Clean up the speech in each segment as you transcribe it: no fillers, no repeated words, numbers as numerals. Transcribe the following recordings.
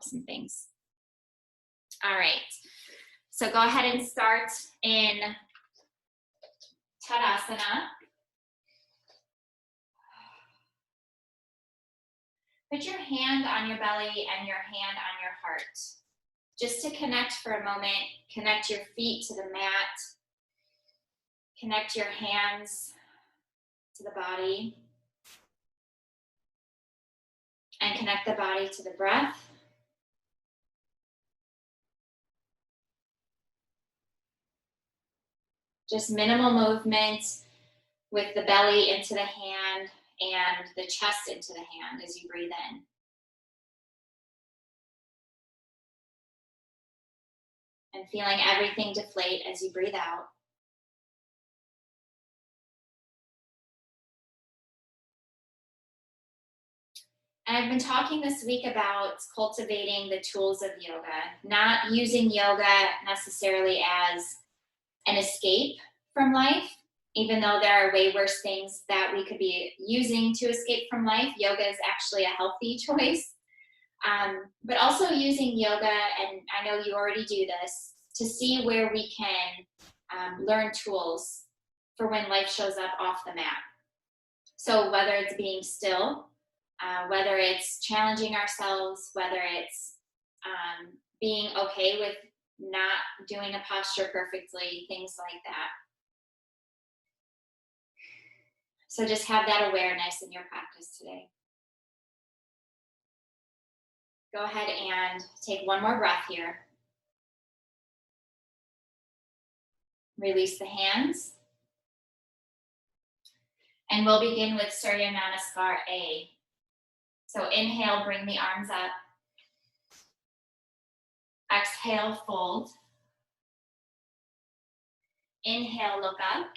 some things. All right, so go ahead and start in Tadasana. Put your hand on your belly and your hand on your heart. Just to connect for a moment, connect your feet to the mat, connect your hands to the body, and connect the body to the breath. Just minimal movement with the belly into the hand and the chest into the hand as you breathe in. And feeling everything deflate as you breathe out. And I've been talking this week about cultivating the tools of yoga, not using yoga necessarily as an escape from life, even though there are way worse things that we could be using to escape from life. Yoga is actually a healthy choice. But also using yoga, and I know you already do this, to see where we can learn tools for when life shows up off the mat. So whether it's being still, whether it's challenging ourselves, whether it's being okay with not doing a posture perfectly, things like that. So just have that awareness in your practice today. Go ahead and take one more breath here. Release the hands. And we'll begin with Surya Namaskar A. So inhale, bring the arms up. Exhale, fold. Inhale, look up.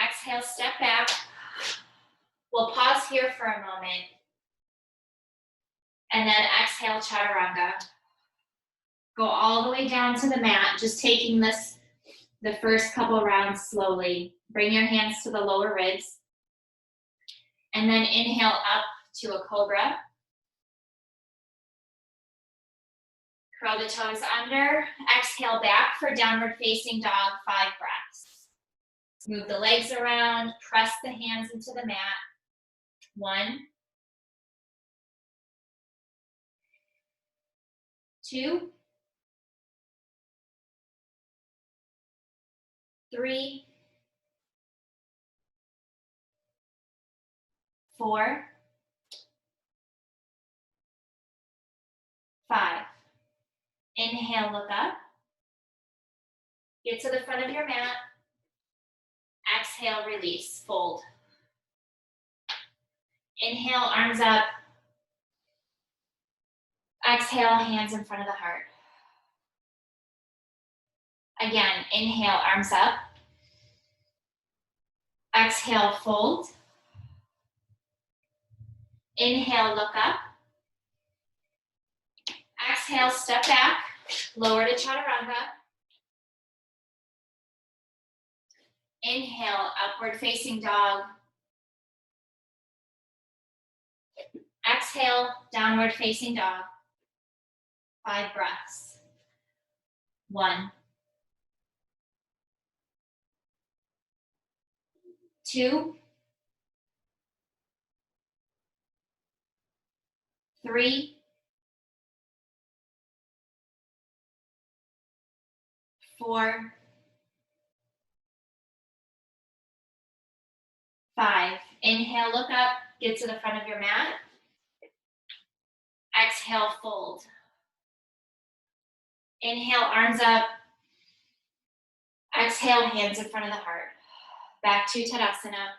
Exhale, step back. We'll pause here for a moment. And then exhale, Chaturanga. Go all the way down to the mat, just taking this the first couple rounds slowly. Bring your hands to the lower ribs. And then inhale up to a cobra. Curl the toes under. Exhale back for downward facing dog, 5 breaths. Move the legs around, press the hands into the mat. 1, 2, 3, 4, 5. Inhale, look up. Get to the front of your mat. Exhale, release, fold. Inhale, arms up. Exhale, hands in front of the heart. Again, inhale, arms up. Exhale, fold. Inhale, look up. Exhale, step back, lower to Chaturanga. Inhale, upward facing dog. Exhale, downward facing dog. 5 breaths. 1, 2, 3, 4, 5. Inhale, look up, get to the front of your mat. Exhale, fold. Inhale, arms up. Exhale, hands in front of the heart. Back to Tadasana.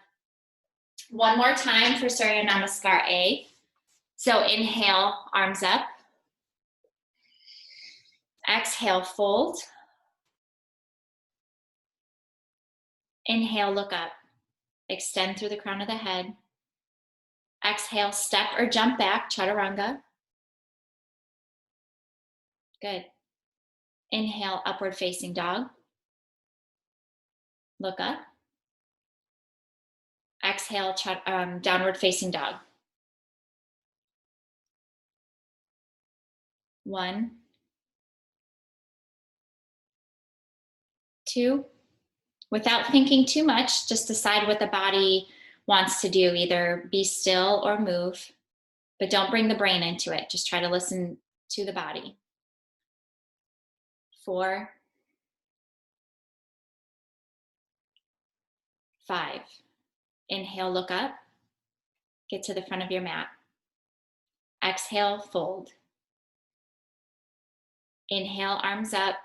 One more time for Surya Namaskar A. So inhale, arms up. Exhale, fold. Inhale, look up. Extend through the crown of the head. Exhale, step or jump back, Chaturanga. Good. Inhale, upward facing dog. Look up. Exhale, downward facing dog. 1, 2. Without thinking too much, just decide what the body wants to do, either be still or move, but don't bring the brain into it. Just try to listen to the body. 4, 5. Inhale, look up, get to the front of your mat. Exhale, fold. Inhale, arms up.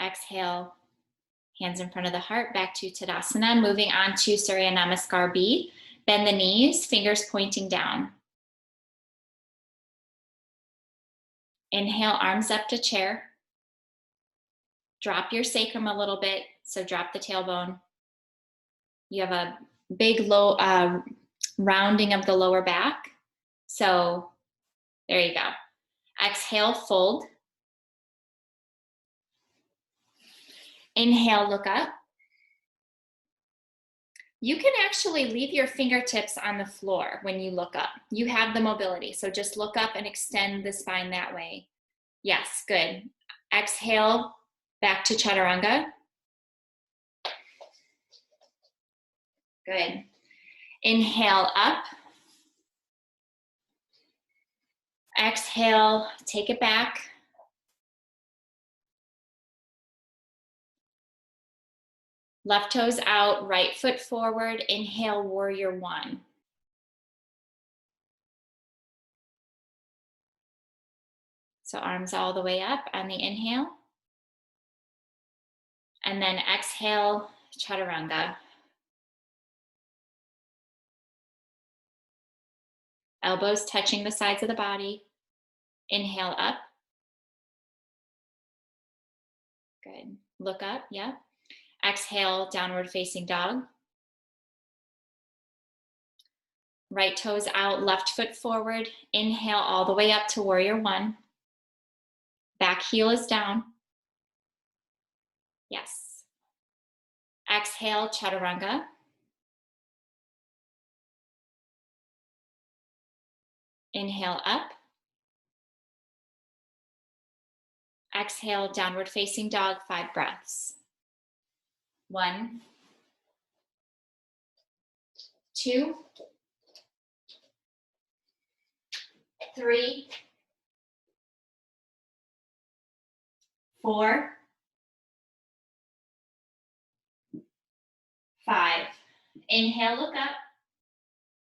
Exhale, hands in front of the heart, back to Tadasana. Moving on to Surya Namaskar B. Bend the knees, fingers pointing down. Inhale, arms up to chair. Drop your sacrum a little bit, so drop the tailbone. You have a big low rounding of the lower back. So there you go. Exhale, fold. Inhale, look up. You can actually leave your fingertips on the floor when you look up. You have the mobility, so just look up and extend the spine that way. Yes, good. Exhale, back to Chaturanga. Good. Inhale, up. Exhale, take it back. Left toes out, right foot forward. Inhale, warrior 1. So arms all the way up on the inhale. And then exhale, Chaturanga. Elbows touching the sides of the body. Inhale up. Good. Look up, yeah. Exhale, downward facing dog. Right toes out, left foot forward. Inhale all the way up to warrior 1. Back heel is down. Yes. Exhale, Chaturanga. Inhale up. Exhale, downward facing dog, 5 breaths. 1, 2, 3, 4, 5. Inhale, look up.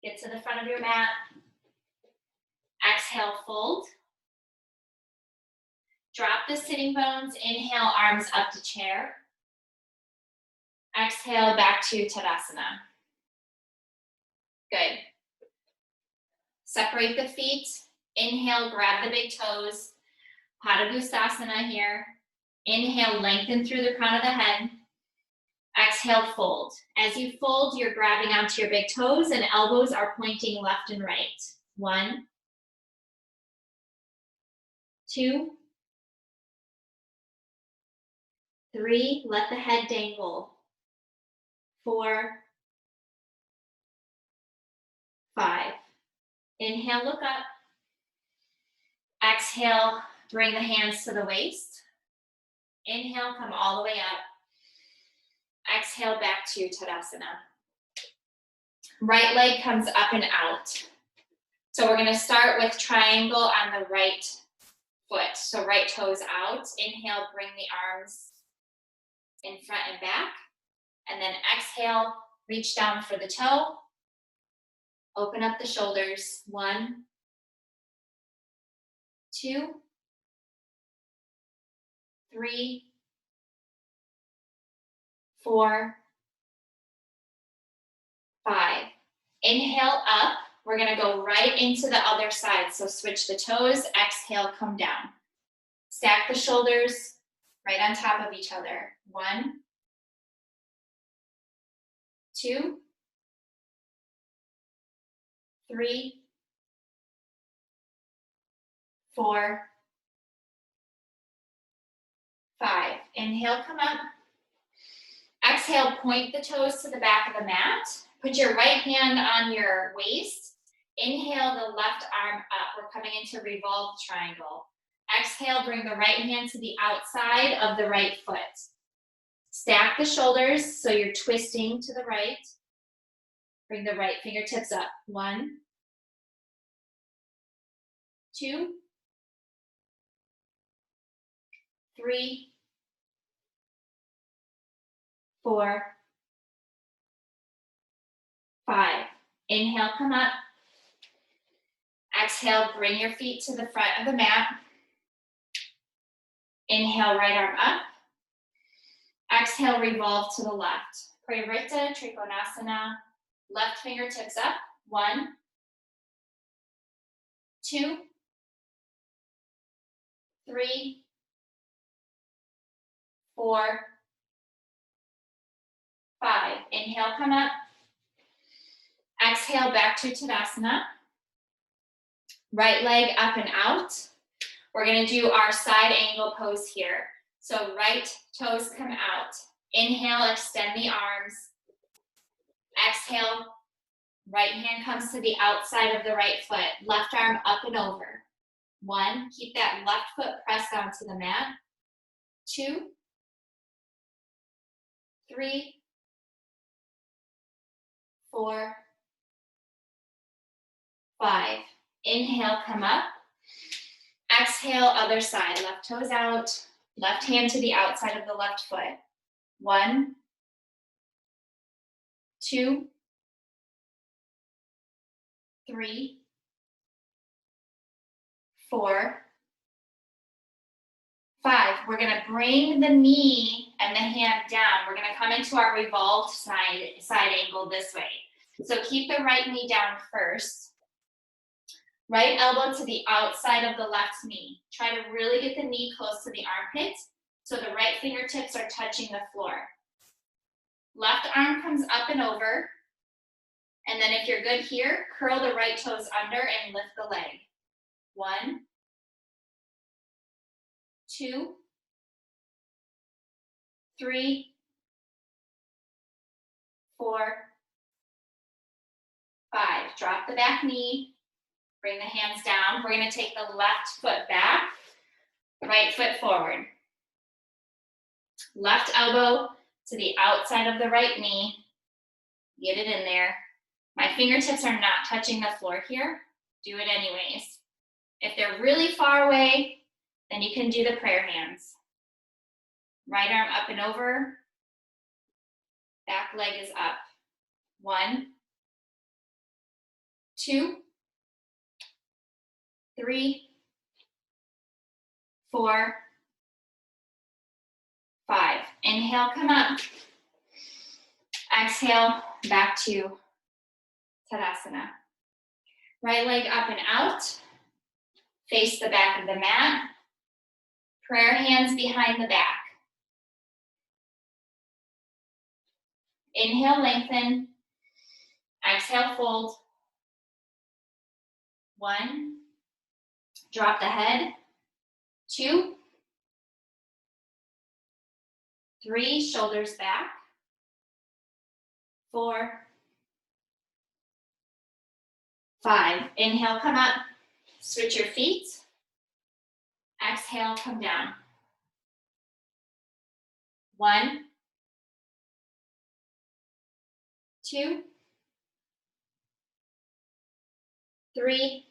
Get to the front of your mat. Exhale, fold. Drop the sitting bones. Inhale, arms up to chair. Exhale, back to Tadasana. Good. Separate the feet. Inhale, grab the big toes. Padangusthasana here. Inhale, lengthen through the crown of the head. Exhale, fold. As you fold, you're grabbing onto your big toes and elbows are pointing left and right. 1, 2, 3, let the head dangle. 4, 5. Inhale, look up. Exhale, bring the hands to the waist. Inhale, come all the way up. Exhale, back to Tadasana. Right leg comes up and out. So we're going to start with triangle on the right foot. So right toes out. Inhale, bring the arms in front and back. And then exhale, reach down for the toe. Open up the shoulders. 1, 2, 3, 4, 5. Inhale up. We're going to go right into the other side. So switch the toes. Exhale, come down. Stack the shoulders right on top of each other. 1, 2, 3, 4, 5. Inhale, come up. Exhale, point the toes to the back of the mat. Put your right hand on your waist Inhale the left arm up. We're coming into revolved triangle. Exhale, bring the right hand to the outside of the right foot. Stack the shoulders so you're twisting to the right. Bring the right fingertips up. 1, 2, 3, 4, 5. Inhale, come up. Exhale, bring your feet to the front of the mat. Inhale, right arm up. Exhale, revolve to the left. Parivrtta Trikonasana. Left fingertips up. 1, 2, 3, 4, 5. Inhale, come up. Exhale, back to Tadasana. Right leg up and out. We're going to do our side angle pose here. So right toes come out. Inhale, extend the arms. Exhale, right hand comes to the outside of the right foot. Left arm up and over. 1, keep that left foot pressed onto the mat. 2, 3, 4, 5. Inhale, come up. Exhale, other side. Left toes out. Left hand to the outside of the left foot. 1, 2, 3, 4, 5. We're going to bring the knee and the hand down. We're going to come into our revolved side angle this way. So keep the right knee down first. Right elbow to the outside of the left knee. Try to really get the knee close to the armpit so the right fingertips are touching the floor. Left arm comes up and over. And then if you're good here, curl the right toes under and lift the leg. 1, 2, 3, 4, 5. Drop the back knee. Bring the hands down. We're going to take the left foot back, right foot forward. Left elbow to the outside of the right knee. Get it in there. My fingertips are not touching the floor here. Do it anyways. If they're really far away, then you can do the prayer hands. Right arm up and over. Back leg is up. 1, 2, 3, 4, 5. Inhale, come up. Exhale, back to Tadasana. Right leg up and out. Face the back of the mat. Prayer hands behind the back. Inhale, lengthen. Exhale, fold. 1. Drop the head. 2, 3, shoulders back. 4, 5. Inhale, come up. Switch your feet. Exhale, come down. 1, 2, 3,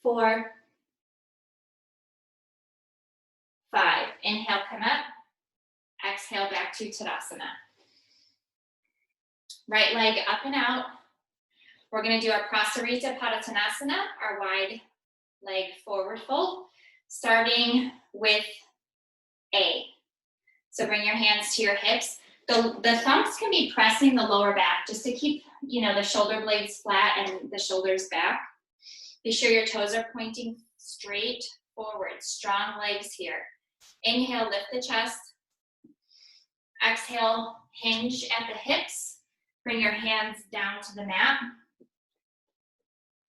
4, 5. Inhale, come up. Exhale, back to Tadasana. Right leg up and out. We're going to do our Prasarita Padottanasana, our wide leg forward fold, starting with A. So bring your hands to your hips. The thumbs can be pressing the lower back just to keep, the shoulder blades flat and the shoulders back. Be sure your toes are pointing straight forward. Strong legs here. Inhale, lift the chest. Exhale, hinge at the hips. Bring your hands down to the mat.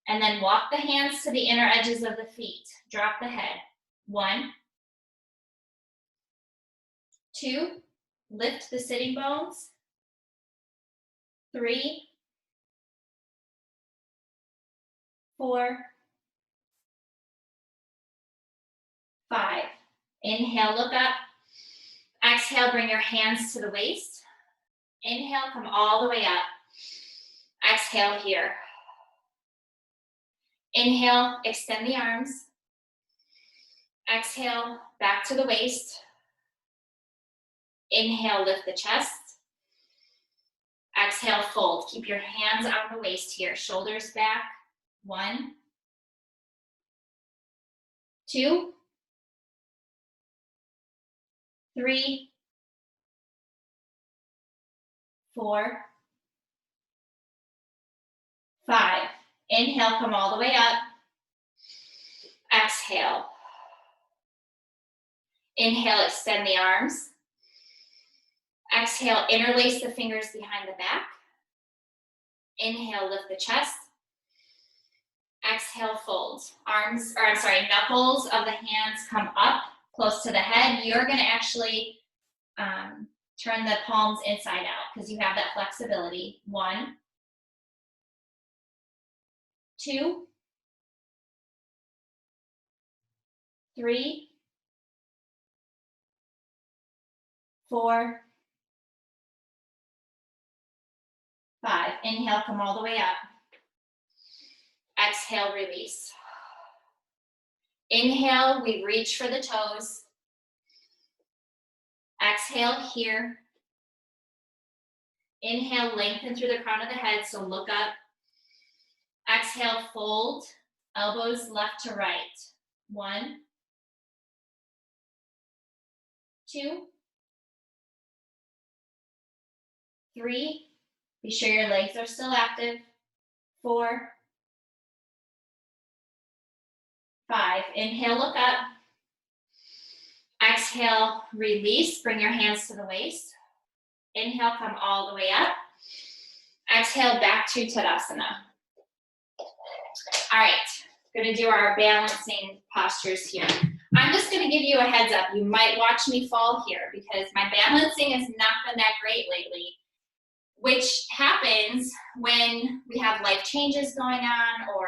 And then walk the hands to the inner edges of the feet. Drop the head. 1, 2, lift the sitting bones. 3, 4, 5. Inhale, look up. Exhale, bring your hands to the waist. Inhale, come all the way up. Exhale here. Inhale, extend the arms. Exhale, back to the waist. Inhale, lift the chest. Exhale, fold. Keep your hands on the waist here. Shoulders back. 1, 2, 3, 4, 5. Inhale, come all the way up. Exhale. Inhale, extend the arms. Exhale, interlace the fingers behind the back. Inhale, lift the chest. Exhale, fold. Knuckles of the hands come up close to the head. You're going to actually turn the palms inside out because you have that flexibility. 1, 2, 3, 4, 5. Inhale, come all the way up. Exhale, release. Inhale, we reach for the toes. Exhale here. Inhale, lengthen through the crown of the head, so look up. Exhale, fold, elbows left to right. 1, 2, 3. Be sure your legs are still active. 4, 5. Inhale, look up. Exhale, release. Bring your hands to the waist. Inhale, come all the way up. Exhale, back to Tadasana. All right, gonna do our balancing postures here. I'm just gonna give you a heads up. You might watch me fall here because my balancing has not been that great lately, which happens when we have life changes going on or,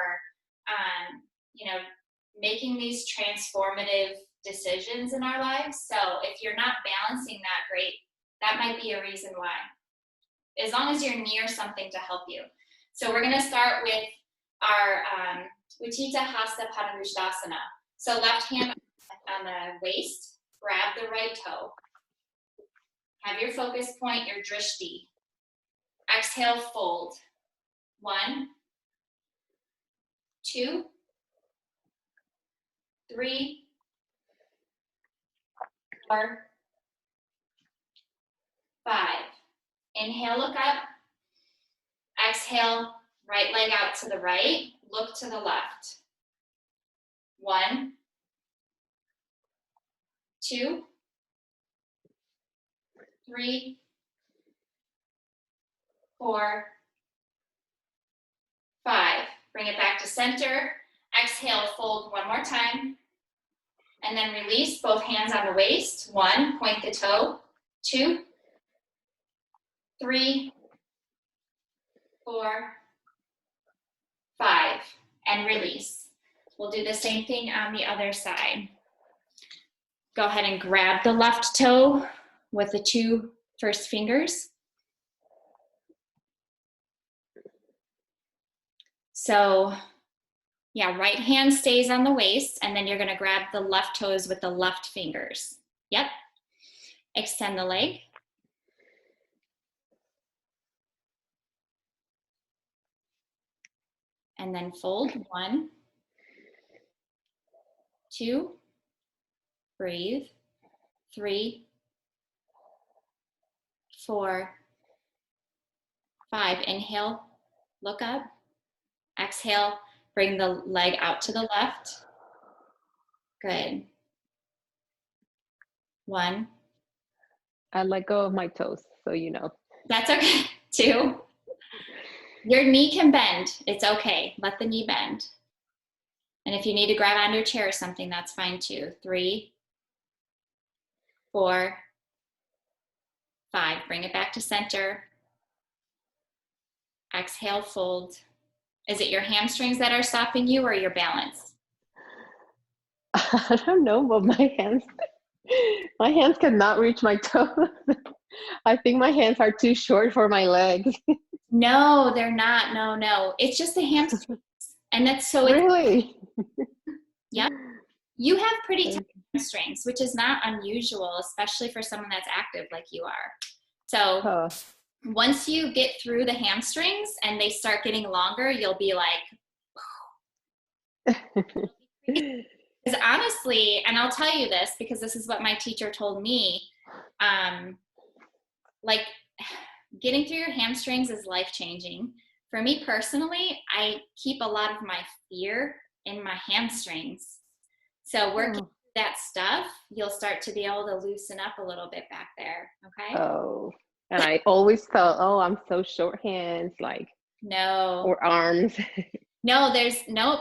making these transformative decisions in our lives. So if you're not balancing that great, that might be a reason why. As long as you're near something to help you. So we're gonna start with our Utthita Hasta Padangusthasana. So left hand on the waist, grab the right toe. Have your focus point, your drishti. Exhale, fold. 1, 2, 3, 4, 5. Inhale, look up. Exhale, right leg out to the right, look to the left. 1, 2, 3, 4, 5. Bring it back to center. Exhale, fold one more time. And then release, both hands on the waist. 1, point the toe. 2, 3, 4, 5, and release. We'll do the same thing on the other side. Go ahead and grab the left toe with the 2 first fingers. So, yeah, right hand stays on the waist, and then you're gonna grab the left toes with the left fingers. Yep. Extend the leg. And then fold. 1, 2, breathe. 3, 4, 5. Inhale, look up. Exhale, bring the leg out to the left. Good. 1. I let go of my toes, so you know. That's okay. 2. Your knee can bend. It's okay. Let the knee bend. And if you need to grab onto a chair or something, that's fine too. 3, 4, 5. Bring it back to center. Exhale, fold. Is it your hamstrings that are stopping you or your balance? I don't know, but my hands cannot reach my toes. I think my hands are too short for my legs. No, they're not. No, no. It's just the hamstrings. And that's so it's, Really? yeah. You have pretty tight Okay. hamstrings, which is not unusual, especially for someone that's active like you are. So Oh. once you get through the hamstrings and they start getting longer, you'll be like, because honestly, and I'll tell you this because this is what my teacher told me, like getting through your hamstrings is life changing. For me personally, I keep a lot of my fear in my hamstrings. So working Oh. that stuff, you'll start to be able to loosen up a little bit back there. Okay. Oh. And I always felt, oh, I'm so short hands, like, No, or arms. no, there's nope.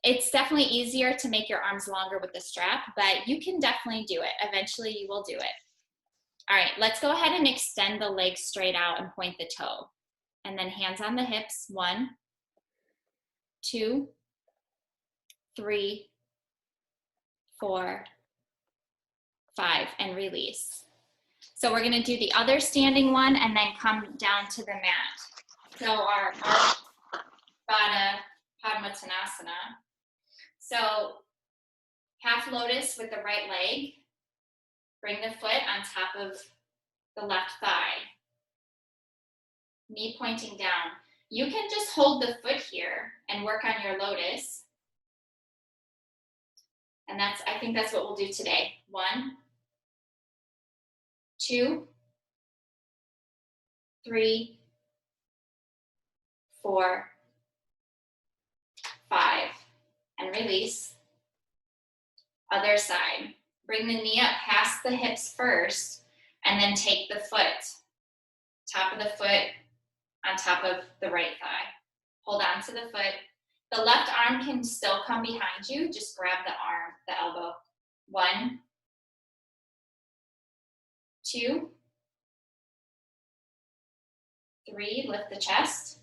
It's definitely easier to make your arms longer with the strap, but you can definitely do it. Eventually you will do it. All right, let's go ahead and extend the legs straight out and point the toe. And then hands on the hips. 1, 2, 3, 4, 5, and release. So we're gonna do the other standing one and then come down to the mat. So our Baddha Padmatanasana. So half lotus with the right leg. Bring the foot on top of the left thigh. Knee pointing down. You can just hold the foot here and work on your lotus. And I think that's what we'll do today. 1, 2, 3, 4, 5, and release. Other side. Bring the knee up past the hips first, and then take the foot, top of the foot on top of the right thigh. Hold on to the foot. The left arm can still come behind you. Just grab the arm, the elbow. 1, 2, 3, lift the chest.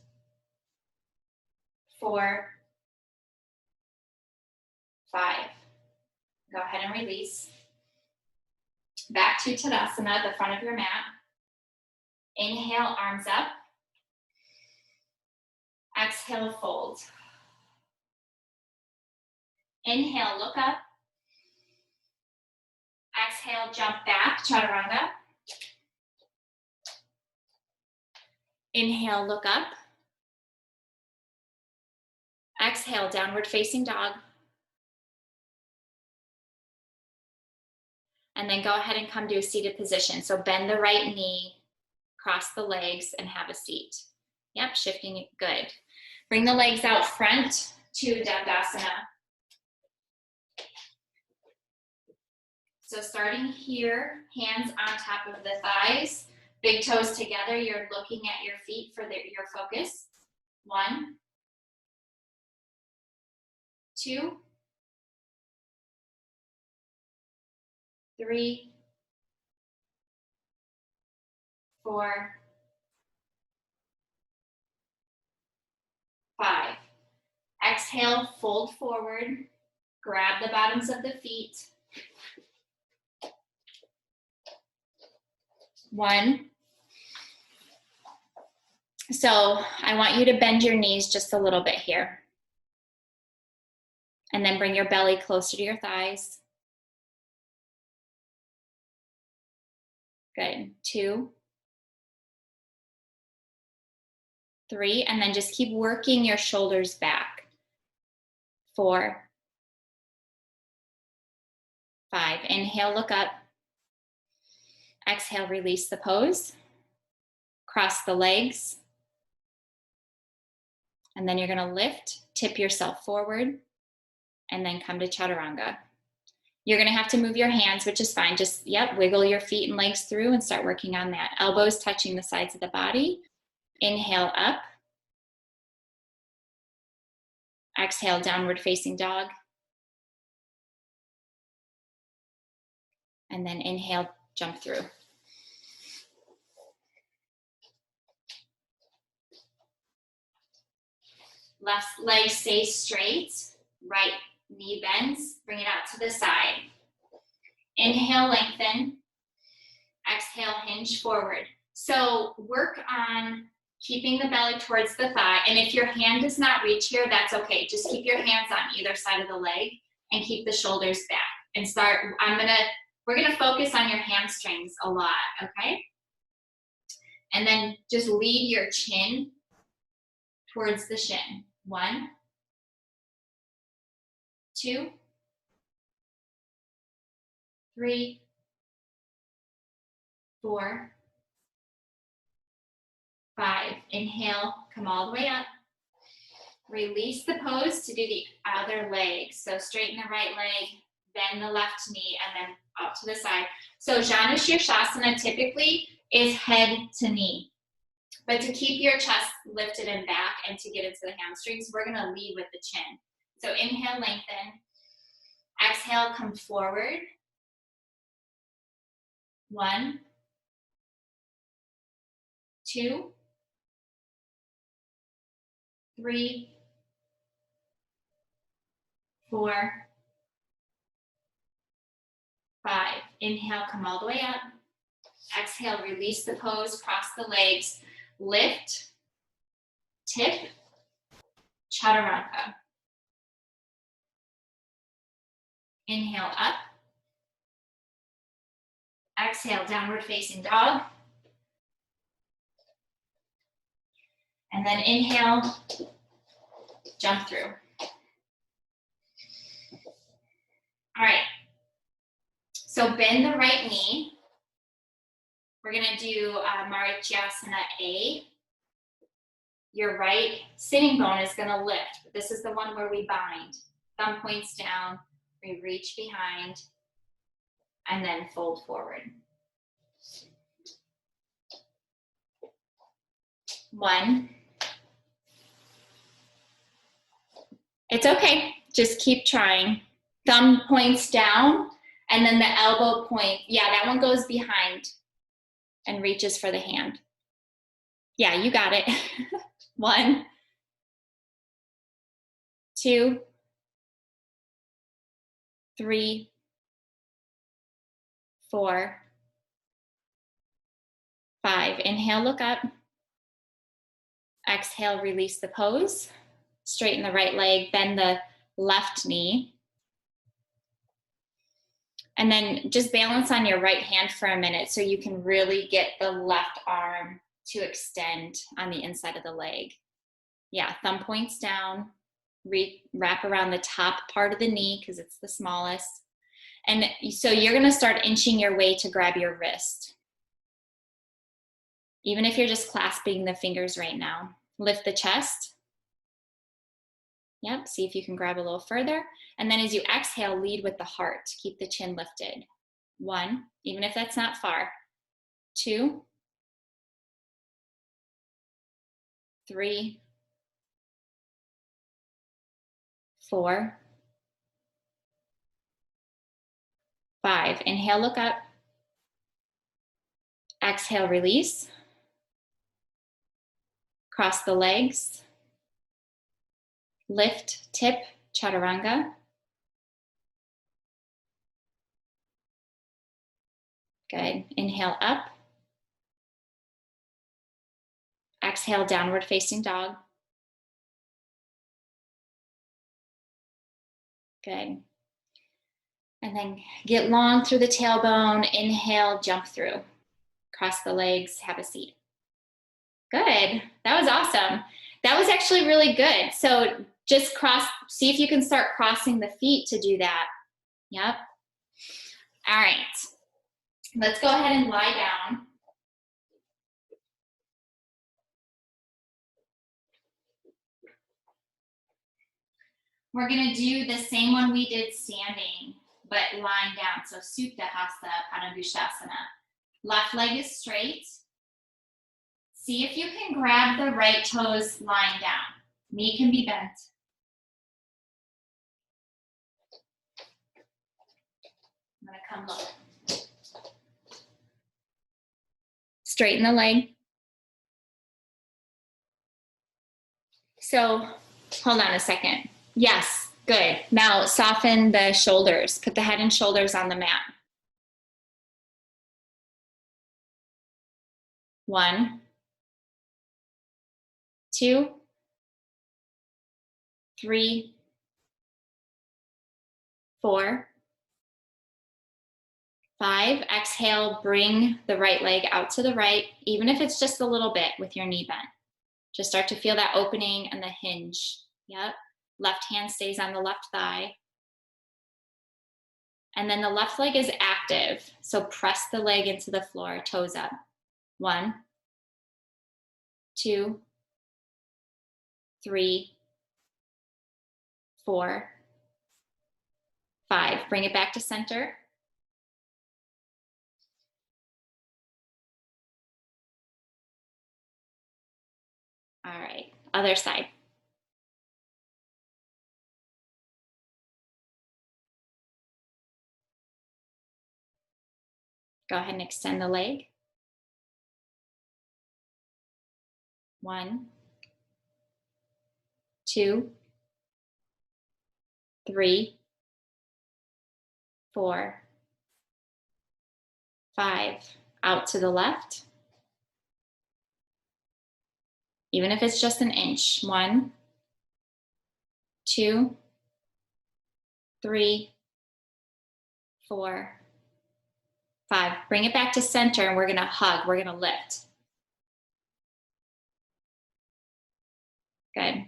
4, 5. Go ahead and release. Back to Tadasana, the front of your mat. Inhale, arms up. Exhale, fold. Inhale, look up. Exhale, jump back, Chaturanga. Inhale, look up. Exhale, downward facing dog. And then go ahead and come to a seated position. So bend the right knee, cross the legs, and have a seat. Yep, shifting it, good. Bring the legs out front to Dandasana. So starting here, hands on top of the thighs, big toes together, you're looking at your feet for your focus. 1, 2, 3, 4, 5. Exhale, fold forward, grab the bottoms of the feet. 1. So I want you to bend your knees just a little bit here. And then bring your belly closer to your thighs. Good. 2, 3, and then just keep working your shoulders back. 4, 5. Inhale, look up. Exhale, release the pose. Cross the legs. And then you're going to lift, tip yourself forward, and then come to Chaturanga. You're going to have to move your hands, which is fine. Just, wiggle your feet and legs through and start working on that. Elbows touching the sides of the body. Inhale up. Exhale, downward facing dog. And then inhale, jump through. Left leg stays straight. Right knee bends. Bring it out to the side. Inhale, lengthen. Exhale, hinge forward. So work on keeping the belly towards the thigh. And if your hand does not reach here, that's okay. Just keep your hands on either side of the leg and keep the shoulders back. And we're gonna focus on your hamstrings a lot, okay? And then just lead your chin towards the shin. 1, 2, 3, 4, 5. Inhale, come all the way up. Release the pose to do the other leg. So straighten the right leg, bend the left knee, and then up to the side. So Janu Shirshasana typically is head to knee. But to keep your chest lifted and back and to get into the hamstrings, we're gonna lead with the chin. So inhale, lengthen. Exhale, come forward. 1, 2, 3, 4, 5. Inhale, come all the way up. Exhale, release the pose, cross the legs, lift, tip, chaturanga. Inhale up. Exhale, downward facing dog. And then inhale, jump through. All right. So bend the right knee. We're gonna do Marichyasana A. Your right sitting bone is gonna lift, but this is the one where we bind. Thumb points down, we reach behind, and then fold forward. 1. It's okay, just keep trying. Thumb points down, and then the elbow point, yeah, that one goes behind and reaches for the hand. Yeah, you got it. 1, 2, 3, 4, 5. Inhale, look up. Exhale, release the pose. Straighten the right leg, bend the left knee. And then just balance on your right hand for a minute so you can really get the left arm to extend on the inside of the leg. Yeah, thumb points down, wrap around the top part of the knee because it's the smallest. And so you're gonna start inching your way to grab your wrist. Even if you're just clasping the fingers right now. Lift the chest. Yep, see if you can grab a little further. And then as you exhale, lead with the heart. Keep the chin lifted. 1, even if that's not far. 2, 3, 4, 5. Inhale, look up. Exhale, release. Cross the legs. Lift, tip, chaturanga. Good. Inhale up. Exhale, downward facing dog. Good. And then get long through the tailbone. Inhale, jump through. Cross the legs, have a seat. Good. That was awesome. That was actually really good. So just see if you can start crossing the feet to do that. Yep. All right. Let's go ahead and lie down. We're going to do the same one we did standing, but lying down. So Supta Hasta Padangusthasana. Left leg is straight. See if you can grab the right toes lying down. Knee can be bent. I'm going to come low. Straighten the leg. So Hold on a second. Yes, good. Now soften the shoulders. Put the head and shoulders on the mat. 1, 2, 3, 4, 5. Exhale, bring the right leg out to the right, even if it's just a little bit with your knee bent. Just start to feel that opening and the hinge. Yep. Left hand stays on the left thigh. And then the left leg is active. So press the leg into the floor, toes up. 1, 2, 3, 4, 5. Bring it back to center. All right, other side. Go ahead and extend the leg. 1, 2, 3, 4, 5. Out to the left. Even if it's just an inch. 1, 2, 3, 4, 5. Bring it back to center and we're gonna hug, we're gonna lift. Good.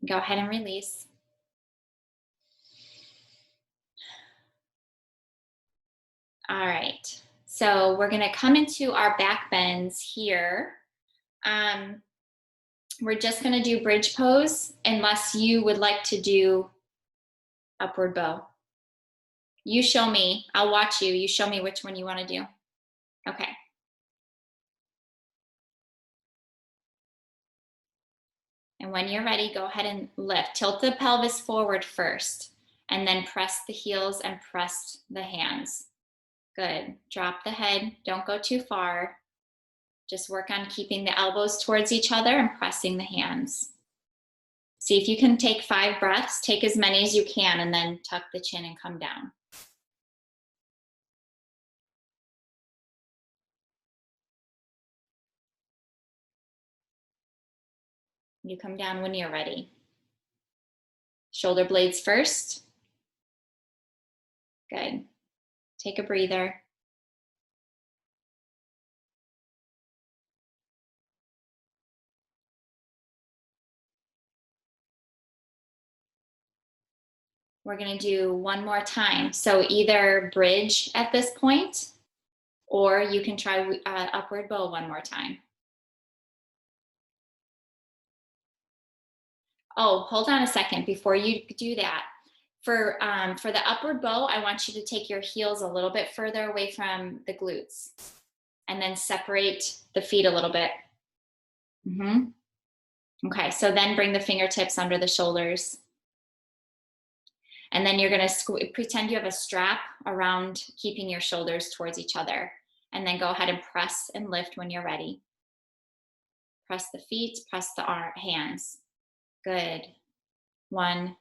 Go ahead and release. All right, so we're gonna come into our back bends here. We're just gonna do bridge pose unless you would like to do upward bow. You show me, I'll watch you. You show me which one you wanna do. Okay. And when you're ready, go ahead and lift. Tilt the pelvis forward first, and then press the heels and press the hands. Good. Drop the head. Don't go too far. Just work on keeping the elbows towards each other and pressing the hands. See if you can take 5 breaths. Take as many as you can, and then tuck the chin and come down. You come down when you're ready. Shoulder blades first. Good. Take a breather. We're going to do one more time. So either bridge at this point, or you can try upward bow one more time. Oh, hold on a second before you do that. For the upward bow, I want you to take your heels a little bit further away from the glutes and then separate the feet a little bit. Okay, so then bring the fingertips under the shoulders. And then you're gonna pretend you have a strap around keeping your shoulders towards each other. And then go ahead and press and lift when you're ready. Press the feet, press the hands. Good. 1,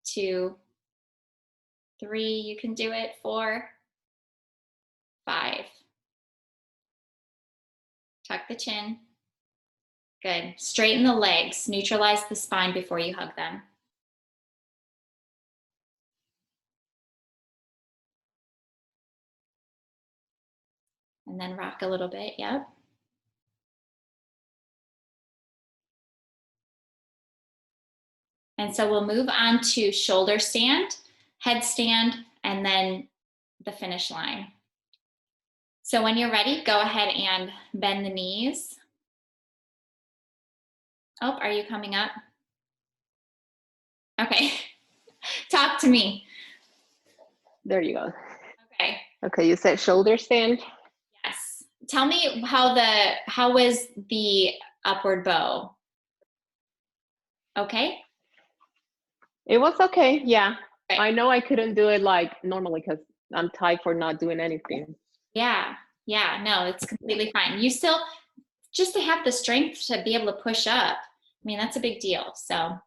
2, 3, you can do it. 4, 5. Tuck the chin. Good. Straighten the legs. Neutralize the spine before you hug them. And then rock a little bit. Yep. And so we'll move on to shoulder stand, headstand, and then the finish line. So when you're ready, go ahead and bend the knees. Oh, are you coming up? Okay. Talk to me. There you go. Okay. Okay, you said shoulder stand? Yes. Tell me how was the upward bow? Okay? It was okay, yeah. Okay. I know I couldn't do it like normally because I'm tight for not doing anything. Yeah, no, it's completely fine. You still just to have the strength to be able to push up. I mean, that's a big deal. So,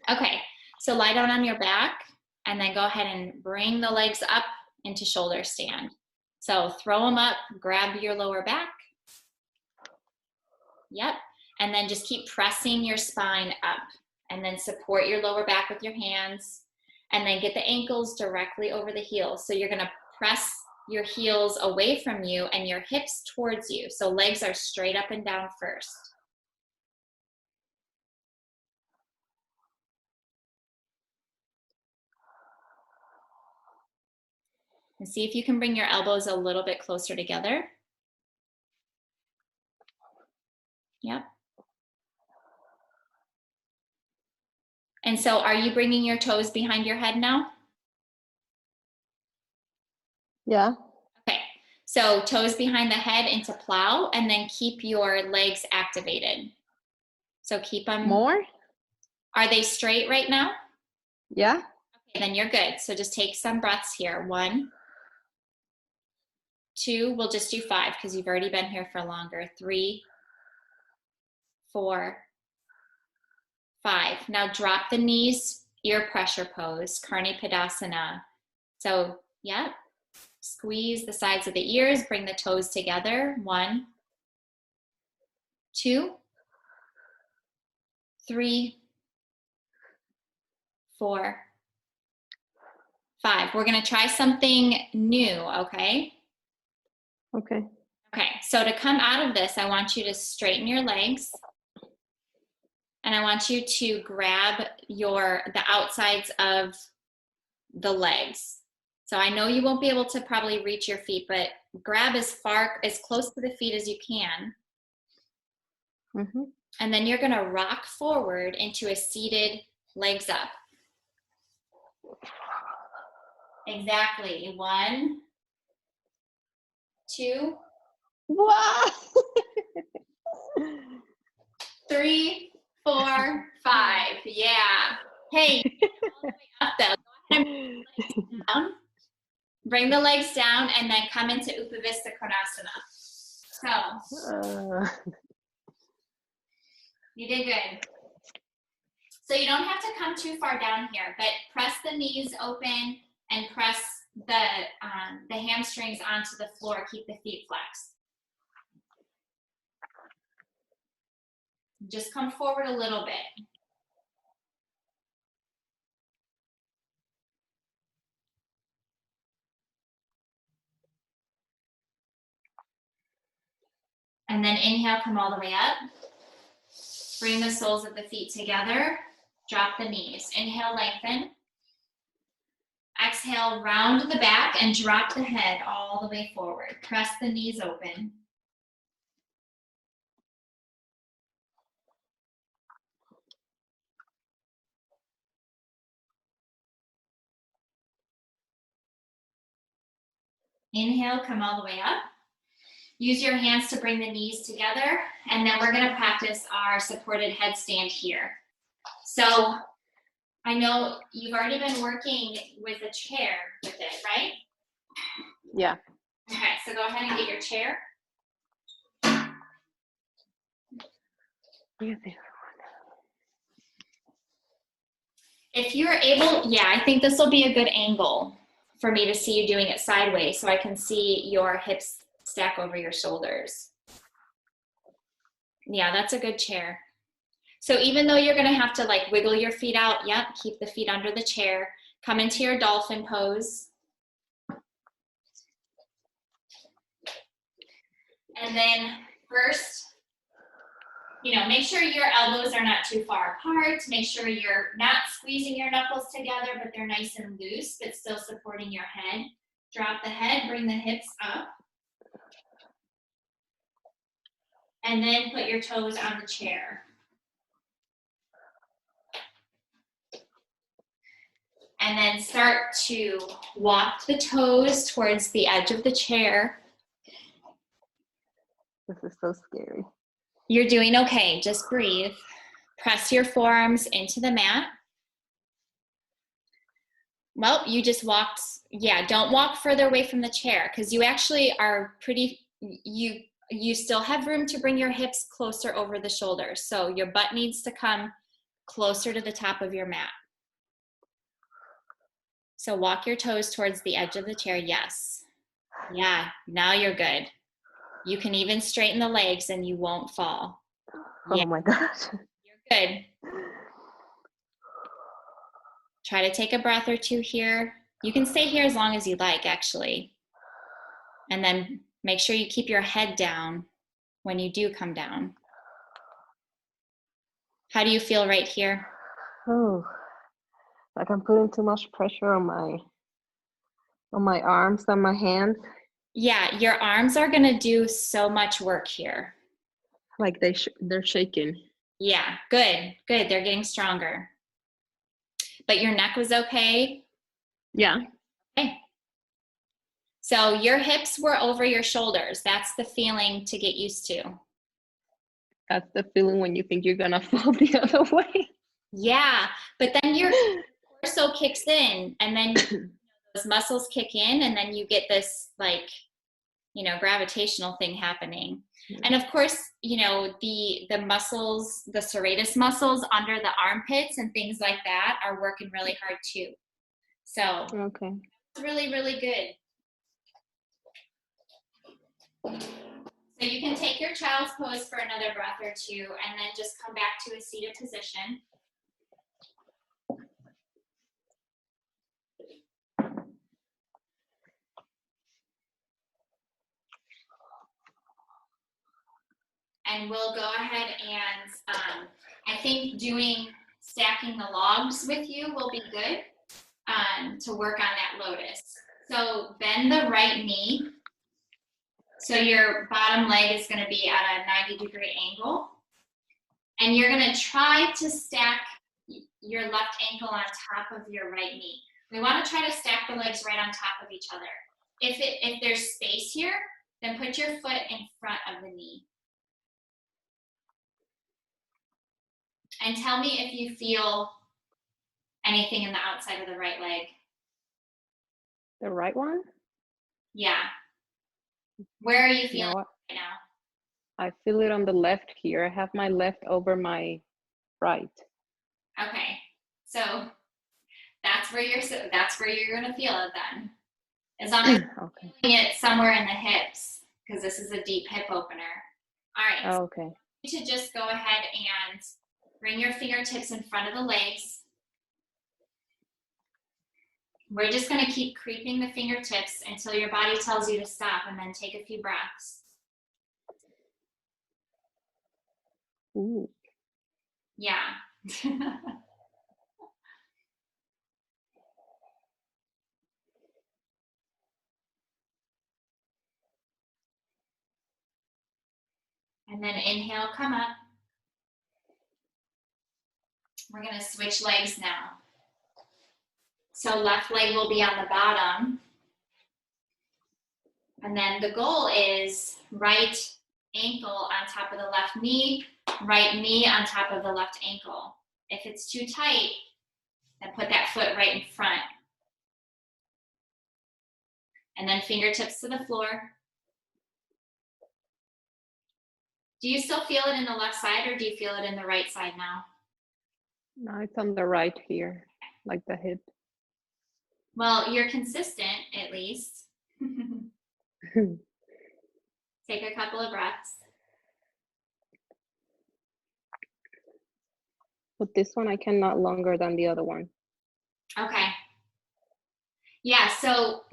okay. So lie down on your back and then go ahead and bring the legs up into shoulder stand. So throw them up, grab your lower back. Yep. And then just keep pressing your spine up and then support your lower back with your hands and then get the ankles directly over the heels. So you're going to press your heels away from you and your hips towards you. So legs are straight up and down first. And see if you can bring your elbows a little bit closer together. Yep. And so are you bringing your toes behind your head now? Yeah. Okay. So toes behind the head into plow and then keep your legs activated. So keep them. More? Are they straight right now? Yeah. Okay, then you're good. So just take some breaths here. 1, 2, we'll just do 5 because you've already been here for longer. 3, 4, 5. Now drop the knees, ear pressure pose, Karni Padasana. So, yeah, squeeze the sides of the ears, bring the toes together. 1, 2, 3, 4, 5. We're going to try something new, okay? Okay. Okay, so to come out of this, I want you to straighten your legs. And I want you to grab the outsides of the legs. So I know you won't be able to probably reach your feet, but grab as close to the feet as you can. Mm-hmm. And then you're going to rock forward into a seated legs up. Exactly. 1, 2. Wow. 3, 4, 5. Yeah. Hey, all the way up though. Go ahead and bring the legs down. Bring the legs down and then come into Upavista Konasana. So, you did good. So you don't have to come too far down here, but press the knees open and press the hamstrings onto the floor. Keep the feet flexed. Just come forward a little bit. And then inhale, come all the way up. Bring the soles of the feet together. Drop the knees. Inhale, lengthen. Exhale, round the back and drop the head all the way forward. Press the knees open. Inhale, come all the way up. Use your hands to bring the knees together, and then we're going to practice our supported headstand here. So I know you've already been working with a chair with it, right? Yeah. Okay, so go ahead and get your chair. If you're able, yeah, I think this will be a good angle for me to see you doing it sideways so I can see your hips stack over your shoulders. Yeah, that's a good chair. So even though you're gonna have to like wiggle your feet out, yep, keep the feet under the chair. Come into your dolphin pose. And then first, make sure your elbows are not too far apart. Make sure you're not squeezing your knuckles together, but they're nice and loose, but still supporting your head. Drop the head, bring the hips up. And then put your toes on the chair. And then start to walk the toes towards the edge of the chair. This is so scary. You're doing okay, just breathe. Press your forearms into the mat. Well, you just walked, yeah, don't walk further away from the chair because you actually are you still have room to bring your hips closer over the shoulders. So your butt needs to come closer to the top of your mat. So walk your toes towards the edge of the chair. Yes. Yeah, now you're good. You can even straighten the legs and you won't fall. Oh my gosh. You're good. Try to take a breath or two here. You can stay here as long as you like, actually. And then make sure you keep your head down when you do come down. How do you feel right here? Oh, like I'm putting too much pressure on my arms and my hands. Yeah, your arms are gonna do so much work here. Like they're shaking. Yeah, good, good. They're getting stronger. But your neck was okay? Yeah. Okay. So your hips were over your shoulders. That's the feeling to get used to. That's the feeling when you think you're gonna fall the other way. Yeah, but then your torso kicks in and then those muscles kick in and then you get this like, gravitational thing happening. And of course, the muscles, the serratus muscles under the armpits and things like that are working really hard too. So okay. it's really, really good. So you can take your child's pose for another breath or two and then just come back to a seated position. And we'll go ahead and I think stacking the logs with you will be good to work on that lotus. So bend the right knee. So your bottom leg is going to be at a 90-degree angle. And you're going to try to stack your left ankle on top of your right knee. We want to try to stack the legs right on top of each other. If there's space here, then put your foot in front of the knee. And tell me if you feel anything in the outside of the right leg. The right one? Yeah. Where are you feeling right now? I feel it on the left here. I have my left over my right. Okay. So that's where you're gonna feel it then. As long as you're feeling it somewhere in the hips, because this is a deep hip opener. All right. Oh, okay. So to just go ahead and bring your fingertips in front of the legs. We're just going to keep creeping the fingertips until your body tells you to stop, and then take a few breaths. Ooh. Yeah. And then inhale, come up. We're going to switch legs now. So left leg will be on the bottom. And then the goal is right ankle on top of the left knee, right knee on top of the left ankle. If it's too tight, then put that foot right in front. And then fingertips to the floor. Do you still feel it in the left side or do you feel it in the right side now? No, it's on the right here, like the hip. Well, you're consistent at least. Take a couple of breaths. But this one I cannot longer than the other one. Okay. Yeah, so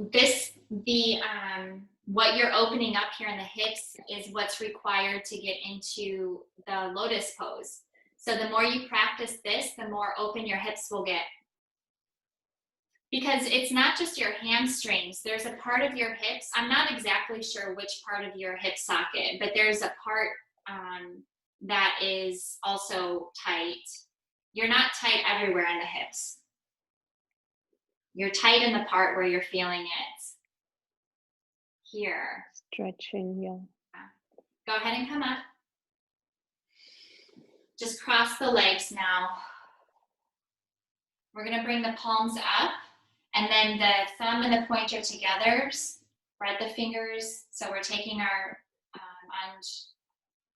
what you're opening up here in the hips is what's required to get into the lotus pose. So the more you practice this, the more open your hips will get. Because it's not just your hamstrings, there's a part of your hips, I'm not exactly sure which part of your hip socket, but there's a part that is also tight. You're not tight everywhere in the hips. You're tight in the part where you're feeling it. Here. Stretching, yeah. Go ahead and come up. Just cross the legs now. We're gonna bring the palms up and then the thumb and the pointer together. Spread the fingers. So we're taking our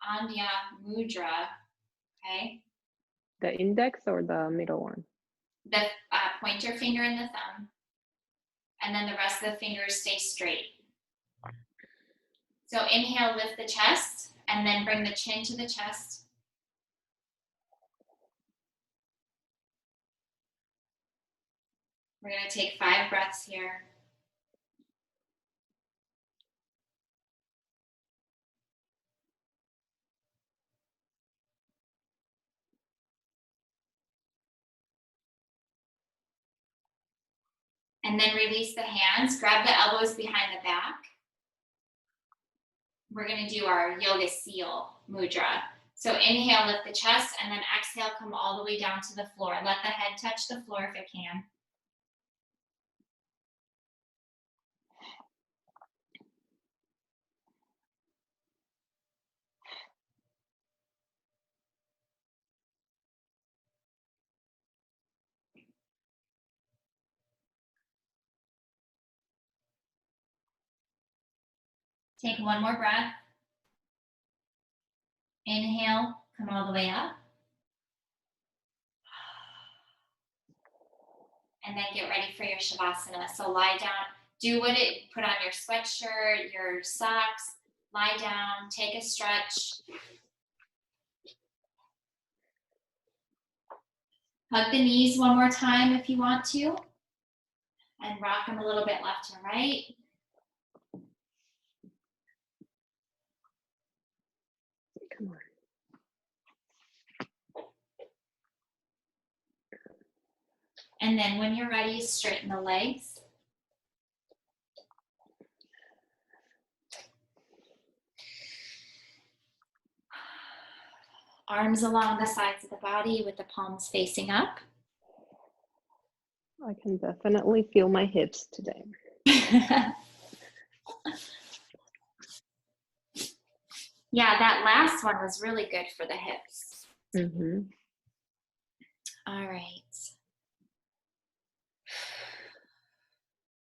Anya Mudra, okay? The index or the middle one? The pointer finger and the thumb, and then the rest of the fingers stay straight. So inhale, lift the chest, and then bring the chin to the chest. We're going to take 5 breaths here. And then release the hands, grab the elbows behind the back. We're going to do our yoga seal mudra. So inhale, lift the chest, and then exhale, come all the way down to the floor. Let the head touch the floor if it can. Take one more breath. Inhale, come all the way up. And then get ready for your Shavasana. So lie down, put on your sweatshirt, your socks, lie down, take a stretch. Hug the knees one more time if you want to. And rock them a little bit left to right. Come on. And then when you're ready, straighten the legs. Arms along the sides of the body with the palms facing up. I can definitely feel my hips today. Yeah, that last one was really good for the hips. Mm-hmm. All right.